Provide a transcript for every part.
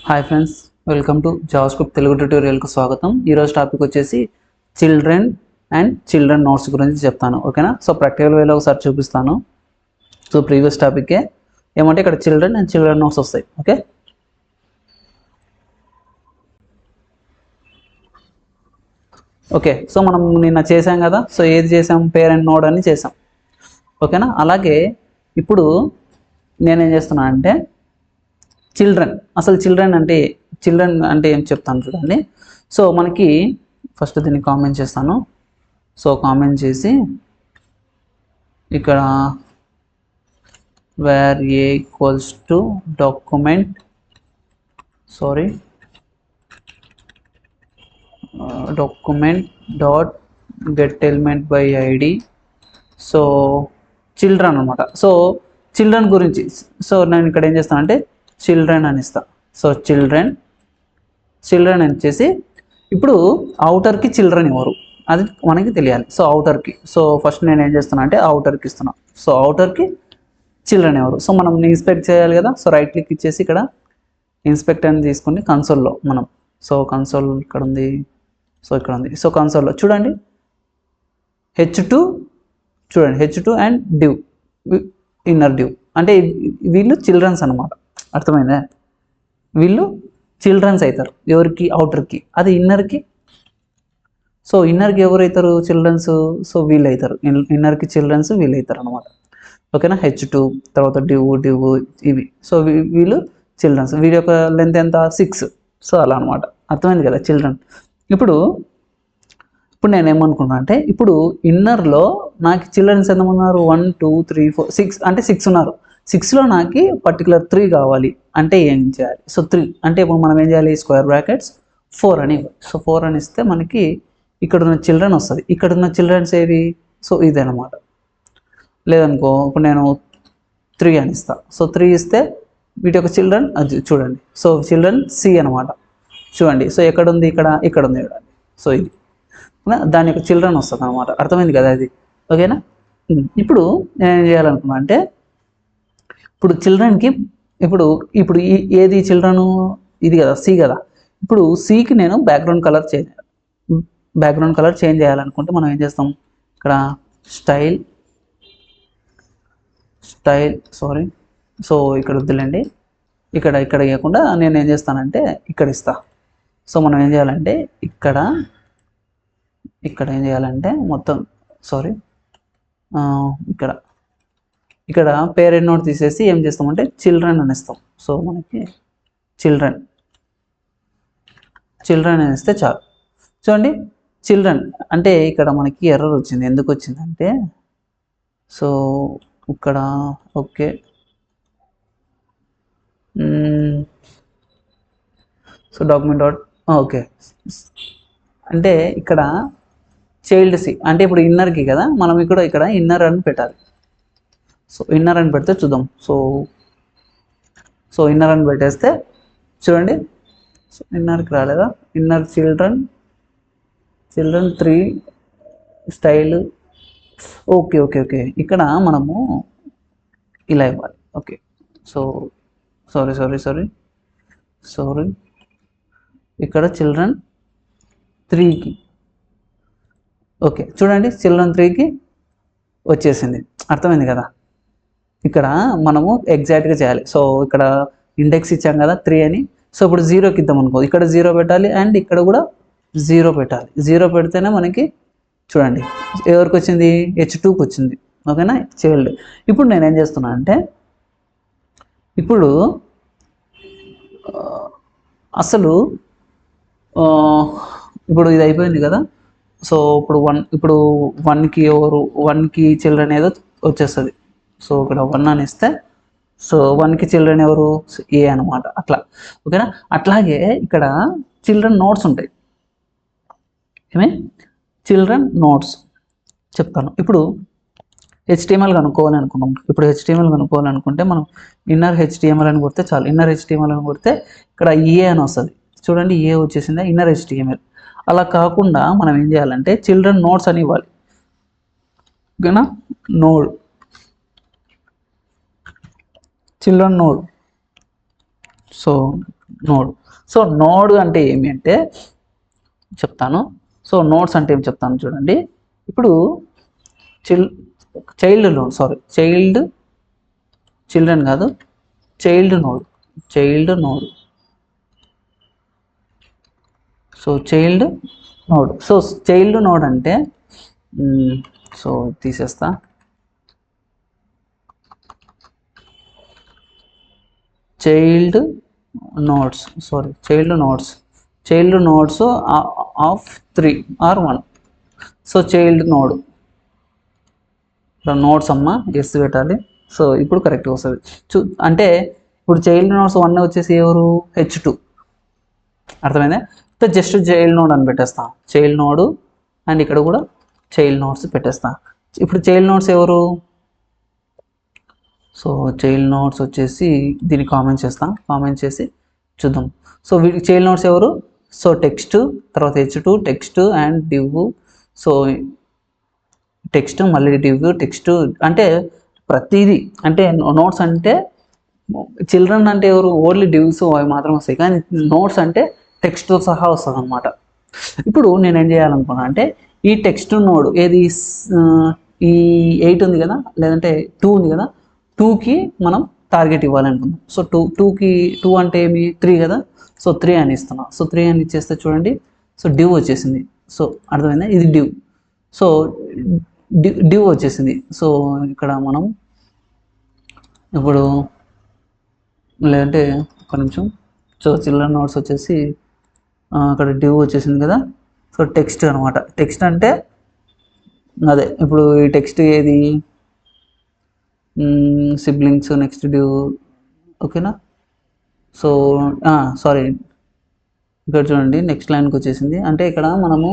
Hi friends, welcome to JavaScript Telugu ట్యూటోరియల్కు స్వాగతం. ఈరోజు టాపిక్ వచ్చేసి చిల్డ్రన్ అండ్ చిల్డ్రన్ నోట్స్ గురించి చెప్తాను. ఓకేనా? సో ప్రాక్టికల్ వేలో ఒకసారి చూపిస్తాను. సో ప్రీవియస్ టాపికే ఏమంటే ఇక్కడ చిల్డ్రన్ అండ్ చిల్డ్రన్ నోట్స్ వస్తాయి. Okay, okay. సో మనం నిన్న చేసాం కదా. సో ఏది చేసాం? పేరెంట్ నోడ్ అని చేసాం. ఓకేనా? అలాగే ఇప్పుడు నేనేం చేస్తున్నా అంటే అసలు చిల్డ్రన్ అంటే ఏం చెప్తాను చూడండి. సో మనకి ఫస్ట్ దీన్ని కామెంట్ చేస్తాను. సో కామెంట్ చేసి ఇక్కడ where a equals to document dot get element by ID. So children అనమాట. సో చిల్డ్రన్ గురించి నేను ఇక్కడ ఏం చేస్తానంటే చిల్డ్రన్ అని ఇస్తా. సో చిల్డ్రన్ అని చేసి ఇప్పుడు అవుటర్కి చిల్డ్రన్ ఎవరు అది మనకి తెలియాలి. సో అవుటర్కి ఫస్ట్ నేను ఏం చేస్తున్నా అంటే అవుటర్కి ఇస్తున్నా. సో అవుటర్కి చిల్డ్రన్ ఎవరు? సో మనం ఇన్స్పెక్ట్ చేయాలి కదా. సో రైట్ క్లిక్ ఇచ్చేసి ఇక్కడ ఇన్స్పెక్ట్ అని తీసుకుని కన్సోల్లో మనం కన్సోల్ ఇక్కడ ఉంది. సో ఇక్కడ ఉంది. సో కన్సోల్లో చూడండి H2 and div inner div అంటే వీళ్ళు చిల్డ్రన్స్ అనమాట. అర్థమైందా? వీళ్ళు చిల్డ్రన్స్ అవుతారు ఎవరికి? అవుటర్కి. అది ఇన్నర్కి. సో ఇన్నర్కి ఎవరు అవుతారు? చిల్డ్రన్స్. సో వీళ్ళు అవుతారు. ఇన్నర్కి చిల్డ్రన్స్ వీళ్ళు అవుతారు అనమాట. ఓకేనా? H2 తర్వాత డివ్ ఇవి. సో వీళ్ళు చిల్డ్రన్స్. వీడి యొక్క లెంత్ ఎంత? 6. సో అలా అనమాట. అర్థమైంది కదా చిల్డ్రన్. ఇప్పుడు నేను ఏమనుకున్నా అంటే ఇప్పుడు ఇన్నర్లో నాకు చిల్డ్రన్స్ ఎంతమంది ఉన్నారు? 1 2 3 4 6 అంటే 6 ఉన్నారు. 6లో నాకు పర్టికులర్ 3 కావాలి అంటే ఏం చేయాలి? సో 3 అంటే ఇప్పుడు మనం ఏం చేయాలి? స్క్వేర్ బ్రాకెట్స్ 4 అని. సో 4 అని ఇస్తే మనకి ఇక్కడ ఉన్న చిల్డ్రన్ వస్తుంది. ఇక్కడ ఉన్న చిల్డ్రన్స్ ఏవి? సో ఇదనమాట. లేదనుకో ఇప్పుడు నేను 3 అని ఇస్తా. సో 3 ఇస్తే వీటి యొక్క చిల్డ్రన్ అది చూడండి. సో చిల్డ్రన్ C అనమాట. చూడండి. సో ఎక్కడ ఉంది? ఇక్కడ ఉంది చూడండి. సో ఇది దాని యొక్క చిల్డ్రన్ వస్తుంది అనమాట. అర్థమైంది కదా అది? ఓకేనా? ఇప్పుడు నేను ఏం చేయాలనుకున్నా అంటే ఇప్పుడు చిల్డ్రన్కి ఇప్పుడు ఏది చిల్డ్రన్? ఇది కదా, సి కదా. ఇప్పుడు సికి నేను బ్యాక్గ్రౌండ్ కలర్ చేంజ్ చేయాలనుకుంటే మనం ఏం చేస్తాం? ఇక్కడ స్టైల్ సో ఇక్కడ వద్దులేండి. ఇక్కడ ఇవ్వకుండా నేను ఏం చేస్తానంటే ఇక్కడ ఇస్తా. సో మనం ఏం చేయాలంటే ఇక్కడ ఏం చేయాలంటే మొత్తం ఇక్కడ పేరెంట్ నోట్ తీసేసి ఏం చేస్తామంటే చిల్డ్రన్ అని ఇస్తాం. సో మనకి చిల్డ్రన్ అని ఇస్తే చాలు. చూడండి చిల్డ్రన్ అంటే ఇక్కడ మనకి ఎర్రర్ వచ్చింది. ఎందుకు వచ్చిందంటే సో ఇక్కడ okay so document dot okay అంటే ఇక్కడ చైల్డ్ సి అంటే ఇప్పుడు ఇన్నర్కి కదా, మనం ఇక్కడ ఇన్నర్ అని పెట్టాలి. సో ఇన్నర్ అని పెడితే చూద్దాం. సో ఇన్నర్ అని పెట్టేస్తే చూడండి. సో ఇన్నర్కి రాలేదా? ఇన్నర్ చిల్డ్రన్ 3 స్టైల్ ఓకే ఇక్కడ మనము ఇలా ఇవ్వాలి. ఓకే సో సారీ ఇక్కడ చిల్డ్రన్ 3కి ఓకే చూడండి చిల్డ్రన్ 3కి వచ్చేసింది. అర్థమైంది కదా? ఇక్కడ మనము ఎగ్జాక్ట్గా చేయాలి. సో ఇక్కడ ఇండెక్స్ ఇచ్చాం కదా 3 అని. సో ఇప్పుడు 0కి ఇద్దాం అనుకో. ఇక్కడ 0 పెట్టాలి అండ్ ఇక్కడ కూడా 0 పెట్టాలి. 0 పెడితేనే మనకి చూడండి ఎవరికి వచ్చింది? H2కి వచ్చింది. ఓకేనా? చైల్డ్. ఇప్పుడు నేను ఏం చేస్తున్నా అంటే ఇప్పుడు అసలు ఇప్పుడు ఇది అయిపోయింది కదా. సో ఇప్పుడు 1కి చిల్డ్రన్ ఏదో వచ్చేస్తుంది. సో ఇక్కడ 1 అని ఇస్తే సో 1కి చిల్డ్రన్ ఎవరు? ఏ అనమాట. అట్లా ఓకేనా? అట్లాగే ఇక్కడ చిల్డ్రన్ నోట్స్ ఉంటాయి. చిల్డ్రన్ నోట్స్ చెప్తాను. ఇప్పుడు HTML కనుక్కోవాలనుకున్నాం. ఇప్పుడు HTML కనుక్కోవాలనుకుంటే మనం ఇన్నర్ HTML అని కొడితే చాలు. ఇన్నర్ HTML అని కొడితే ఇక్కడ ఏ అని వస్తుంది. చూడండి ఏ వచ్చేసిందా? Inner HTML. అలా కాకుండా మనం ఏం చేయాలంటే చిల్డ్రన్ నోట్స్ అని ఇవ్వాలి. ఓకేనా? Children node. So node. So node అంటే ఏమి అంటే చెప్తాను. సో నోడ్స్ అంటే ఏమి చెప్తాను చూడండి. ఇప్పుడు చిల్డ్రన్ కాదు, child node. So child node అంటే సో తీసేస్తా. Child nodes of 3 or 1. So child node notes అమ్మ ఎస్ పెట్టాలి. సో ఇప్పుడు కరెక్ట్గా వస్తుంది. అంటే ఇప్పుడు చైల్డ్ నోడ్స్ 1 వచ్చేసి ఎవరు, H2. అర్థమైందా? సో జస్ట్ చైల్డ్ నోడ్ అని పెట్టేస్తాం, చైల్డ్ నోడ్. అండ్ ఇక్కడ కూడా చైల్డ్ నోడ్స్ పెట్టేస్తాం. ఇప్పుడు చైల్డ్ నోడ్స్ ఎవరు, సో చైల్డ్ నోడ్స్ వచ్చేసి దీన్ని కామెంట్ చేసి చూద్దాం. సో వీటికి చైల్డ్ నోడ్స్ ఎవరు, సో టెక్స్ట్, తర్వాత H2, text and div. So text మళ్ళీ div, టెక్స్ట్ అంటే ప్రతిదీ. అంటే నోట్స్ అంటే చిల్డ్రన్ అంటే ఎవరు, ఓన్లీ డివ్స్ అవి మాత్రం వస్తాయి. కానీ నోట్స్ అంటే టెక్స్ట్తో సహా వస్తుంది అనమాట. ఇప్పుడు నేను ఏం చేయాలనుకున్నా అంటే ఈ టెక్స్ట్ నోడ్ ఏది, ఈ 8 ఉంది కదా, లేదంటే 2 ఉంది కదా, 2కి మనం టార్గెట్ ఇవ్వాలనుకుందాం. సో 2 అంటే ఏమి, 3 కదా. సో 3 అని ఇస్తున్నాం. సో 3 అని ఇచ్చేస్తే చూడండి, సో div వచ్చేసింది. సో అర్థమైందా, ఇది div. సో div వచ్చేసింది. సో ఇక్కడ మనం ఇప్పుడు లేదంటే ఒక నిమిషం. సో చిల్డ్రన్ నోట్స్ వచ్చేసి అక్కడ div వచ్చేసింది కదా. సో టెక్స్ట్ అనమాట. టెక్స్ట్ అంటే అదే ఇప్పుడు ఈ టెక్స్ట్ ఏది, సిబ్లింగ్స్, నెక్స్ట్ div. ఓకేనా. సో సారీ, ఇక్కడ చూడండి నెక్స్ట్ లైన్కి వచ్చేసింది. అంటే ఇక్కడ మనము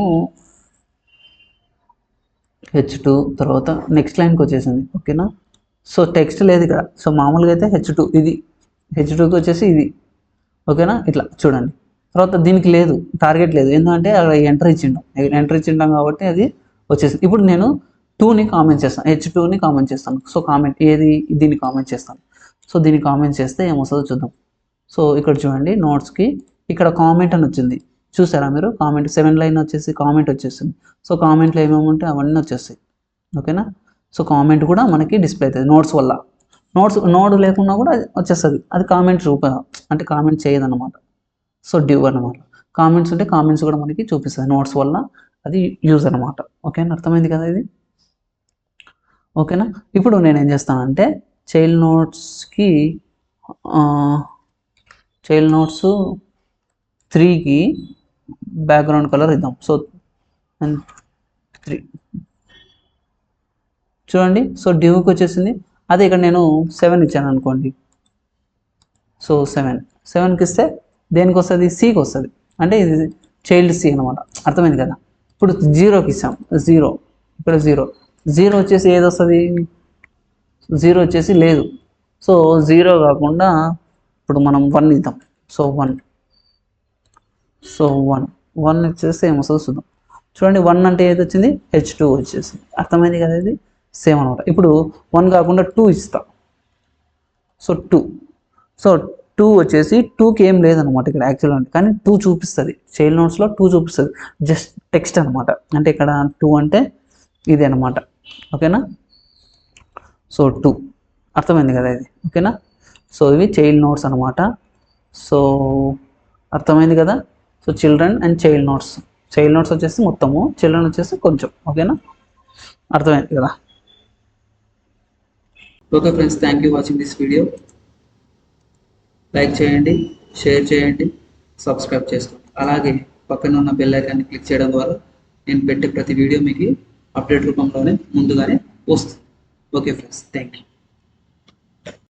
H2 తర్వాత నెక్స్ట్ లైన్కి వచ్చేసింది. ఓకేనా. సో టెక్స్ట్ లేదు ఇక్కడ. సో మామూలుగా అయితే H2, ఇది H2కి వచ్చేసి ఇది. ఓకేనా, ఇట్లా చూడండి. తర్వాత దీనికి లేదు, టార్గెట్ లేదు, ఎందుకంటే అక్కడ ఎంటర్ ఇచ్చింటాం కాబట్టి అది వచ్చేసింది. ఇప్పుడు నేను 2ని కామెంట్ చేస్తాను, H2ని కామెంట్ చేస్తాను. సో కామెంట్ ఏది, దీన్ని కామెంట్ చేస్తాను. సో దీన్ని కామెంట్ చేస్తే ఏమొస్తుందో చూద్దాం. సో ఇక్కడ చూడండి నోట్స్కి ఇక్కడ కామెంట్ అని వచ్చింది, చూసారా మీరు. కామెంట్ 7 లైన్ వచ్చేసి కామెంట్ వచ్చేసింది. సో కామెంట్లో ఏమేమి ఉంటే అవన్నీ వచ్చేస్తాయి. ఓకేనా. సో కామెంట్ కూడా మనకి డిస్ప్లే అవుతుంది నోట్స్ వల్ల. నోడ్ లేకుండా కూడా వచ్చేస్తుంది, అది కామెంట్ రూపం, అంటే కామెంట్ చేయదన్నమాట. సో div అనమాట. కామెంట్స్ ఉంటే కామెంట్స్ కూడా మనకి చూపిస్తుంది నోట్స్ వల్ల, అది యూజ్ అనమాట. ఓకేనా, అర్థమైంది కదా ఇది. ఓకేనా. ఇప్పుడు నేను ఏం చేస్తానంటే చైల్డ్ నోట్స్ 3కి బ్యాక్గ్రౌండ్ కలర్ ఇద్దాం. సో 3 చూడండి. సో divకి వచ్చేసింది. అదే ఇక్కడ నేను 7 ఇచ్చాను అనుకోండి. సో 7కి ఇస్తే దేనికి వస్తుంది, Cకి వస్తుంది. అంటే ఇది చైల్డ్ C అనమాట. అర్థమైంది కదా. ఇప్పుడు 0కి ఇస్తాం, 0 ఇక్కడ 0 వచ్చేసి ఏది వస్తుంది, 0 వచ్చేసి లేదు. సో 0 కాకుండా ఇప్పుడు మనం 1 ఇద్దాం. సో 1 ఇచ్చేస్తే ఏమొస్తుందో చూద్దాం. చూడండి 1 అంటే ఏది వచ్చింది, H2 వచ్చేసింది. అర్థమైంది కదా, ఇది సేమ్ అనమాట. ఇప్పుడు 1 కాకుండా 2 ఇస్తాం. సో 2 వచ్చేసి 2కి ఏం లేదనమాట ఇక్కడ యాక్చువల్గా, కానీ 2 చూపిస్తుంది చైల్డ్ నోట్స్లో, 2 చూపిస్తుంది, జస్ట్ టెక్స్ట్ అనమాట. అంటే ఇక్కడ 2 అంటే ఇది అనమాట. ఓకేనా. సో 2 అర్థమైంది కదా ఇది. ఓకేనా. సో ఇవి చైల్డ్ నోట్స్ అనమాట. సో అర్థమైంది కదా. So children and child notes వచ్చేసి మొత్తము, చిల్డ్రన్ వచ్చేసి కొంచెం. ఓకేనా, అర్థమైంది కదా. Okay friends, thank you watching this video. Like చేయండి, షేర్ చేయండి, సబ్స్క్రైబ్ చేసుకోండి. అలాగే పక్కన ఉన్న బెల్ ఐకాన్ని క్లిక్ చేయడం ద్వారా నేను పెట్టే ప్రతి వీడియో మీకు అప్డేట్ రూపంలోనే ముందుగానే వస్తుంది. Okay friends, thank you.